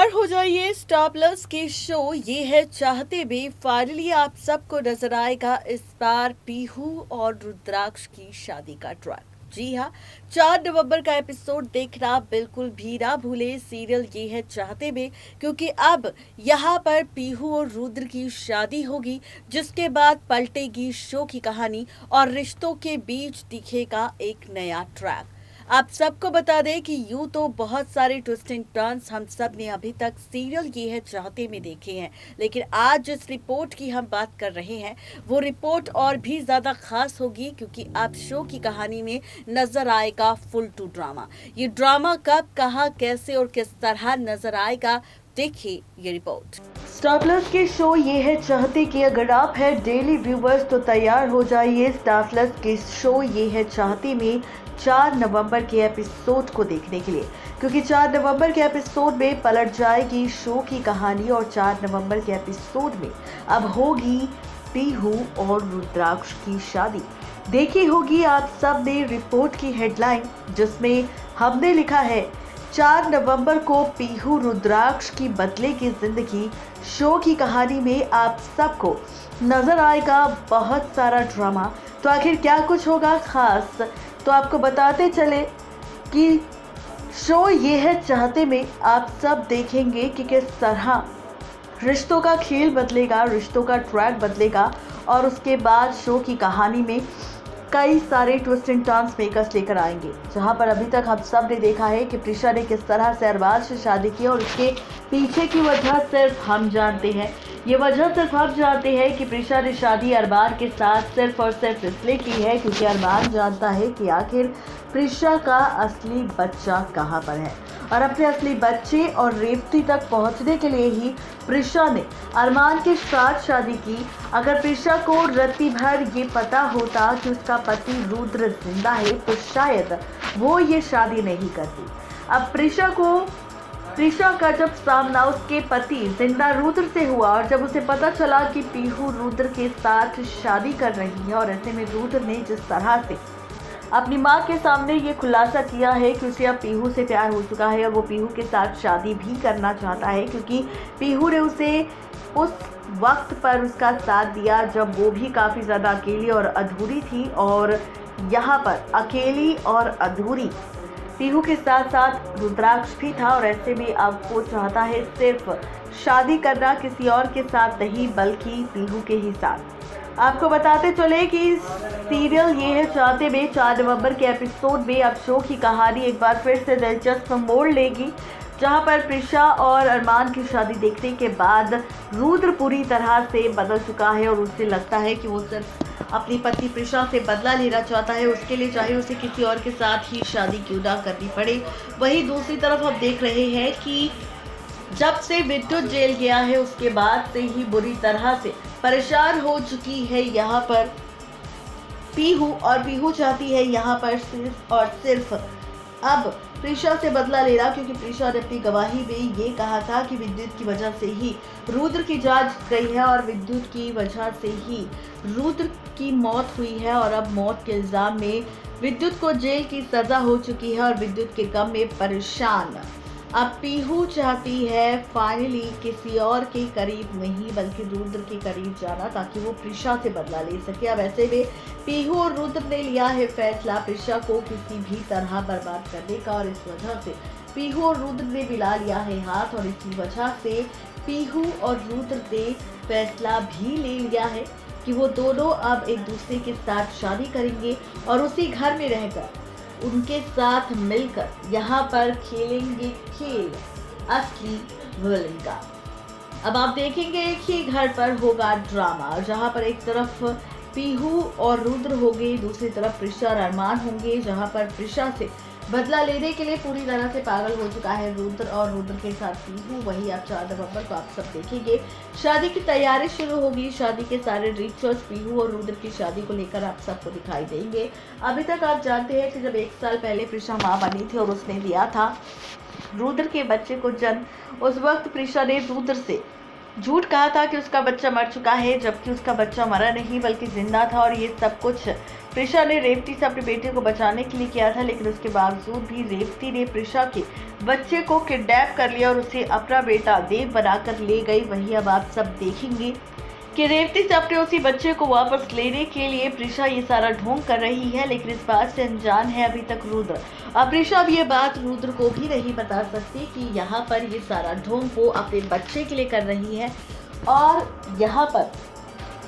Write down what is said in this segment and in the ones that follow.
तैयार हो जाइए स्टार प्लस के शो ये है चाहते भी। फाइनली आप सबको नजर आएगा इस बार पीहू और रुद्राक्ष की शादी का ट्रैक। जी हाँ, 4 नवंबर का एपिसोड देखना बिल्कुल भी ना भूले सीरियल ये है चाहते भी, क्योंकि अब यहाँ पर पीहू और रुद्र की शादी होगी, जिसके बाद पलटेगी शो की कहानी और रिश्तों के बीच दिखेगा एक नया ट्रैक। आप सबको बता दें कि यूं तो बहुत सारे ट्विस्ट एंड टर्न्स हम सब ने अभी तक सीरियल ये है चाहते में देखे हैं, लेकिन आज जिस रिपोर्ट की हम बात कर रहे हैं वो रिपोर्ट और भी ज्यादा खास होगी, क्योंकि अब शो की कहानी में नजर आएगा फुल टू ड्रामा। ये ड्रामा कब, कहां, कैसे और किस तरह नजर आएगा, देखिए ये रिपोर्ट। स्टार प्लस के शो ये है चाहते कि अगर आप है डेली व्यूवर्स तो तैयार हो जाइए स्टार प्लस के शो ये है चाहते में 4 नवंबर के एपिसोड को देखने के लिए, क्योंकि 4 नवंबर के एपिसोड में पलट जाएगी शो की कहानी और 4 नवंबर के एपिसोड में अब होगी पीहू और रुद्राक्ष की शादी। देखी होगी आप सब ने रिपोर्ट की हेडलाइन, जिसमें हमने लिखा है 4 नवंबर को पीहू रुद्राक्ष की बदलेगी जिंदगी। शो की कहानी में आप सबको नजर आएगा बहुत सारा ड्रामा। तो आखिर क्या कुछ होगा खास, तो आपको बताते चले कि शो ये है चाहते में आप सब देखेंगे कि किस तरह रिश्तों का खेल बदलेगा, रिश्तों का ट्रैक बदलेगा और उसके बाद शो की कहानी में कई सारे ट्विस्ट एंड टर्न्स मेकर्स लेकर आएंगे। जहां पर अभी तक हम सब ने देखा है कि प्रिशा ने किस तरह से अरबाज से शादी की और उसके पीछे की वजह सिर्फ हम जानते हैं। ये वजह सिर्फ हम जानते हैं कि प्रिशा ने शादी अरबाज के साथ सिर्फ और सिर्फ इसलिए की है क्योंकि अरबाज जानता है कि आखिर प्रिशा का असली बच्चा कहाँ पर है, और अपने असली बच्चे और रेवती तक पहुंचने के लिए ही प्रिशा ने अरमान के साथ शादी की। अगर प्रिशा को रत्ती भर ये पता होता कि उसका पति रुद्र जिंदा है तो शायद वो ये शादी नहीं करती। अब प्रिशा का जब सामना उसके पति जिंदा रुद्र से हुआ और जब उसे पता चला कि पीहू रुद्र के साथ शादी कर रही है, और ऐसे में रुद्र ने जिस तरह से अपनी माँ के सामने ये खुलासा किया है कि उसे अब पीहू से प्यार हो चुका है और वो पीहू के साथ शादी भी करना चाहता है, क्योंकि पीहू ने उसे उस वक्त पर उसका साथ दिया जब वो भी काफ़ी ज़्यादा अकेली और अधूरी थी, और यहाँ पर अकेली और अधूरी पीहू के साथ साथ रुद्राक्ष भी था, और ऐसे में अब वो चाहता है सिर्फ शादी करना किसी और के साथ नहीं बल्कि पीहू के ही साथ। आपको बताते चले कि सीरियल ये है चाहते में 4 नवंबर के एपिसोड में अब शो की कहानी एक बार फिर से दिलचस्प मोड़ लेगी, जहां पर प्रिशा और अरमान की शादी देखने के बाद रुद्र पूरी तरह से बदल चुका है और उसे लगता है कि वो सिर्फ अपनी पत्नी प्रिशा से बदला लेना चाहता है, उसके लिए चाहे उसे किसी और के साथ ही शादी क्यों ना करनी पड़े। वहीं दूसरी तरफ हम देख रहे हैं कि जब से विद्युत जेल गया है उसके बाद से ही बुरी तरह से परेशान हो चुकी है यहाँ पर पीहू, और पीहू चाहती है यहाँ पर सिर्फ और सिर्फ अब प्रिशा से बदला लेना, क्योंकि प्रिशा ने अपनी गवाही में ये कहा था कि विद्युत की वजह से ही रुद्र की जान गई है और विद्युत की वजह से ही रुद्र की मौत हुई है, और अब मौत के इल्जाम में विद्युत को जेल की सजा हो चुकी है और विद्युत के गम में परेशान अब पीहू चाहती है फाइनली किसी और के करीब नहीं बल्कि रुद्र के करीब जाना, ताकि वो प्रिशा से बदला ले सके। अब ऐसे में पीहू और रुद्र ने लिया है फैसला प्रिशा को किसी भी तरह बर्बाद करने का, और इस वजह से पीहू और रुद्र ने मिला लिया है हाथ, और इसी वजह से पीहू और रुद्र ने फैसला भी ले लिया है कि वो दोनों अब एक दूसरे के साथ शादी करेंगे और उसी घर में रहकर उनके साथ मिलकर यहाँ पर खेलेंगे खेल असली विलन का। अब आप देखेंगे एक ही घर पर होगा ड्रामा, जहाँ पर एक तरफ पीहू और रुद्र होंगे, दूसरी तरफ प्रिशा और अरमान होंगे, जहाँ पर प्रिशा से बदला लेने के लिए पूरी तरह से पागल हो चुका है रुद्र, और रुद्र के साथ पीहू। वही अब 4 नवंबर को आप सब देखेंगे शादी की तैयारी शुरू होगी। शादी के सारे रिचुअल्स पीहू और रुद्र की शादी को लेकर आप सबको दिखाई देंगे। अभी तक आप जानते हैं कि जब 1 साल पहले प्रिशा माँ बनी थी और उसने दिया था रुद्र के बच्चे को जन्म, उस वक्त प्रिशा ने रुद्र से झूठ कहा था कि उसका बच्चा मर चुका है, जबकि उसका बच्चा मरा नहीं बल्कि जिंदा था। और ये सब कुछ प्रिशा ने रेवती से अपने बेटे को बचाने के लिए किया था, लेकिन उसके बावजूद भी रेवती ने प्रिशा के बच्चे को किडनैप कर लिया और उसे अपना बेटा देव बनाकर ले गई। वही अब आप सब देखेंगे कि रेवती से अपने उसी बच्चे को वापस लेने के लिए प्रिशा ये सारा ढोंग कर रही है, लेकिन इस बात से अनजान है अभी तक रुद्र। अब प्रिशा अब ये बात रुद्र को भी नहीं बता सकती कि यहाँ पर ये सारा ढोंग वो अपने बच्चे के लिए कर रही है और यहाँ पर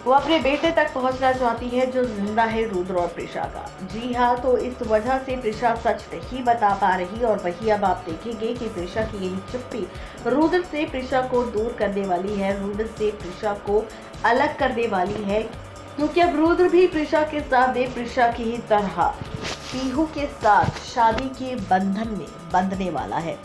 वो अपने बेटे तक पहुंचना चाहती है जो जिंदा है रुद्र और प्रिशा का। जी हाँ, तो इस वजह से प्रिशा सच नहीं बता पा रही और वही अब आप देखेंगे कि प्रिशा की यही चुप्पी रुद्र से प्रिशा को दूर करने वाली है, रुद्र से प्रिशा को अलग करने वाली है, क्योंकि अब रुद्र भी प्रिशा के साथ प्रिशा की ही तरह पीहू के साथ शादी के बंधन में बंधने वाला है।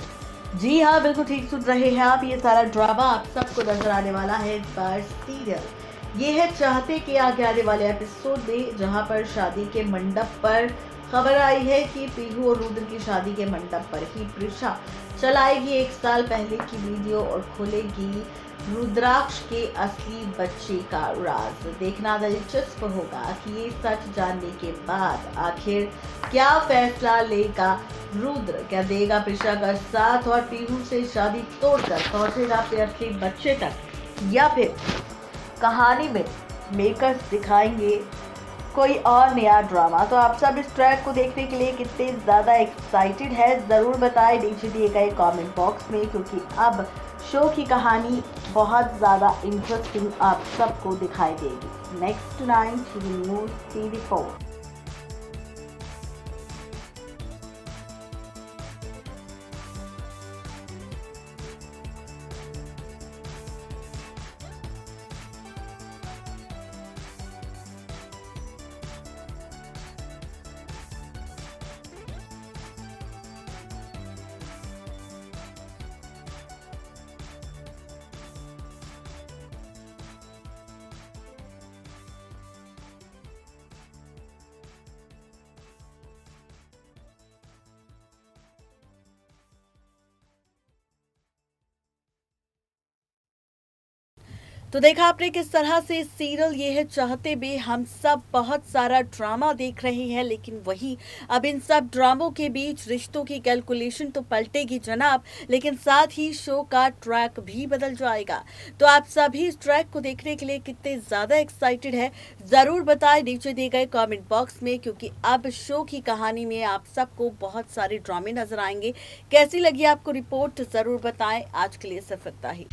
जी हाँ, बिल्कुल ठीक सुन रहे हैं आप। ये सारा ड्रामा आप सबको नजर आने वाला है इस बार सीरियल ये है चाहते के आगे आने वाले एपिसोड में, जहां पर शादी के मंडप पर खबर आई है कि पीहू और रुद्र की शादी के मंडप पर ही प्रिशा चलाएगी 1 साल पहले की वीडियो और खोलेगी रुद्राक्ष के असली बच्चे का राज। देखना दिलचस्प होगा कि ये सच जानने के बाद आखिर क्या फैसला लेगा रुद्र। क्या देगा प्रिशा का साथ और पीहू से शादी तोड़कर पहुंचेगा अपने असली बच्चे तक, या फिर कहानी में मेकर्स दिखाएंगे कोई और नया ड्रामा। तो आप सब इस ट्रैक को देखने के लिए कितने ज़्यादा एक्साइटेड है ज़रूर बताएं नीचे दिए गए कमेंट बॉक्स में, क्योंकि अब शो की कहानी बहुत ज़्यादा इंटरेस्टिंग आप सबको दिखाई देगी। नेक्स्ट 9 न्यूज़ की रिपोर्ट। तो देखा आपने किस तरह से सीरियल ये है चाहते भी हम सब बहुत सारा ड्रामा देख रहे हैं, लेकिन वही अब इन सब ड्रामों के बीच रिश्तों की कैलकुलेशन तो पलटेगी जनाब, लेकिन साथ ही शो का ट्रैक भी बदल जाएगा। तो आप सभी इस ट्रैक को देखने के लिए कितने ज़्यादा एक्साइटेड है ज़रूर बताएं नीचे दिए गए कमेंट बॉक्स में, क्योंकि अब शो की कहानी में आप सबको बहुत सारे ड्रामे नजर आएंगे। कैसी लगी आपको रिपोर्ट ज़रूर बताएं। आज के लिए सिर्फ इतना ही।